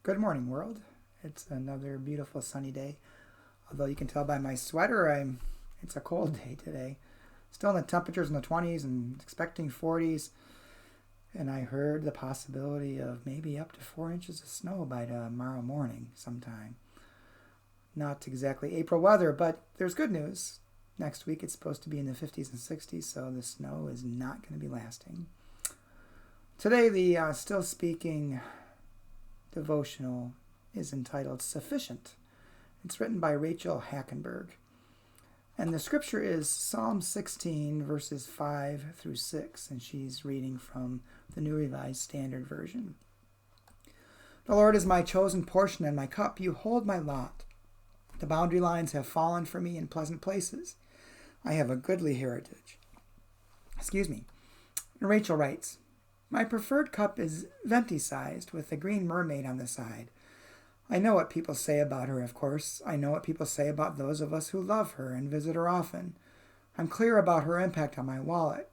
Good morning, world. It's another beautiful sunny day. Although you can tell by my sweater, it's a cold day today. Still in the temperatures in the 20s and expecting 40s. And I heard the possibility of maybe up to 4 inches of snow by tomorrow morning sometime. Not exactly April weather, but there's good news. Next week it's supposed to be in the 50s and 60s, so the snow is not going to be lasting. Today the Stillspeaking Devotional is entitled Sufficient. It's written by Rachel Hackenberg. And the scripture is Psalm 16, verses 5 through 6, and she's reading from the New Revised Standard Version. The Lord is my chosen portion and my cup. You hold my lot. The boundary lines have fallen for me in pleasant places. I have a goodly heritage. And Rachel writes, my preferred cup is venti-sized with a green mermaid on the side. I know what people say about her, of course. I know what people say about those of us who love her and visit her often. I'm clear about her impact on my wallet,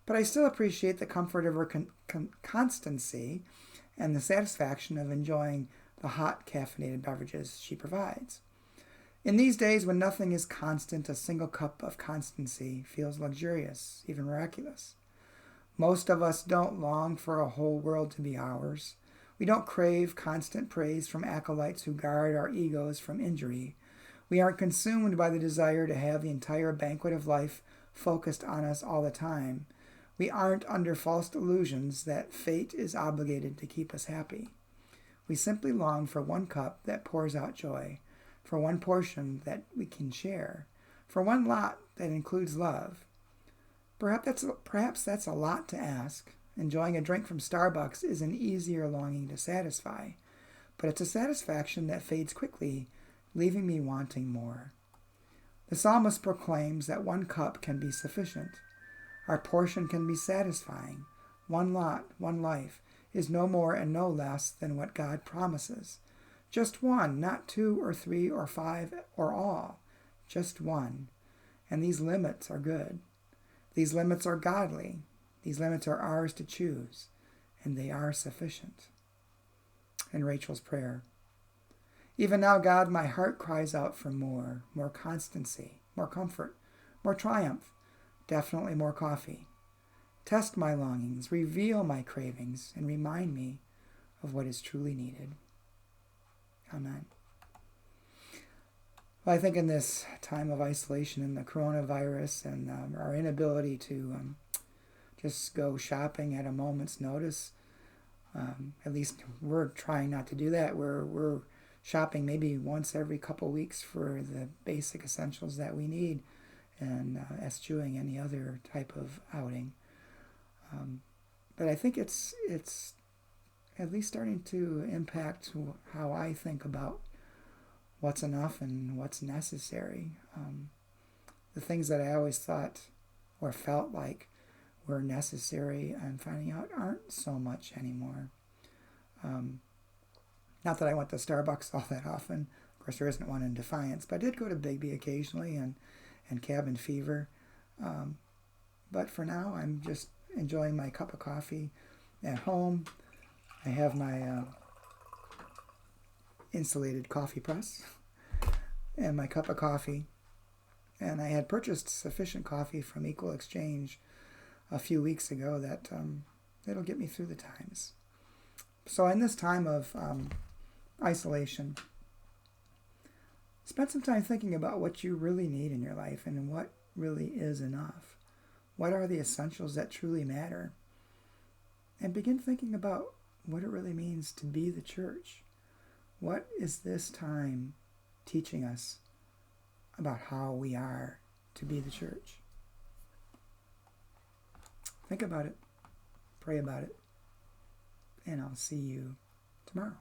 but I still appreciate the comfort of her constancy and the satisfaction of enjoying the hot caffeinated beverages she provides. In these days when nothing is constant, a single cup of constancy feels luxurious, even miraculous. Most of us don't long for a whole world to be ours. We don't crave constant praise from acolytes who guard our egos from injury. We aren't consumed by the desire to have the entire banquet of life focused on us all the time. We aren't under false delusions that fate is obligated to keep us happy. We simply long for one cup that pours out joy, for one portion that we can share, for one lot that includes love. Perhaps that's a lot to ask. Enjoying a drink from Starbucks is an easier longing to satisfy, but it's a satisfaction that fades quickly, leaving me wanting more. The psalmist proclaims that one cup can be sufficient. Our portion can be satisfying. One lot, one life, is no more and no less than what God promises. Just one, not 2 or 3 or 5 or all. Just one. And these limits are good. These limits are godly. These limits are ours to choose, and they are sufficient. And Rachel's prayer. Even now, God, my heart cries out for more constancy, more comfort, more triumph, definitely more coffee. Test my longings, reveal my cravings, and remind me of what is truly needed. Amen. Well, I think in this time of isolation and the coronavirus and our inability to just go shopping at a moment's notice, at least we're trying not to do that. We're shopping maybe once every couple weeks for the basic essentials that we need, and eschewing any other type of outing. But I think it's at least starting to impact how I think about what's enough and what's necessary. The things that I always thought or felt like were necessary, I'm finding out aren't so much anymore. Not that I went to Starbucks all that often. Of course, there isn't one in Defiance, but I did go to Bigby occasionally and Cabin Fever. But for now, I'm just enjoying my cup of coffee at home. I have my insulated coffee press and my cup of coffee. And I had purchased sufficient coffee from Equal Exchange a few weeks ago that it'll get me through the times. So in this time of isolation, spend some time thinking about what you really need in your life and what really is enough. What are the essentials that truly matter? And begin thinking about what it really means to be the church. What is this time teaching us about how we are to be the church? Think about it, pray about it, and I'll see you tomorrow.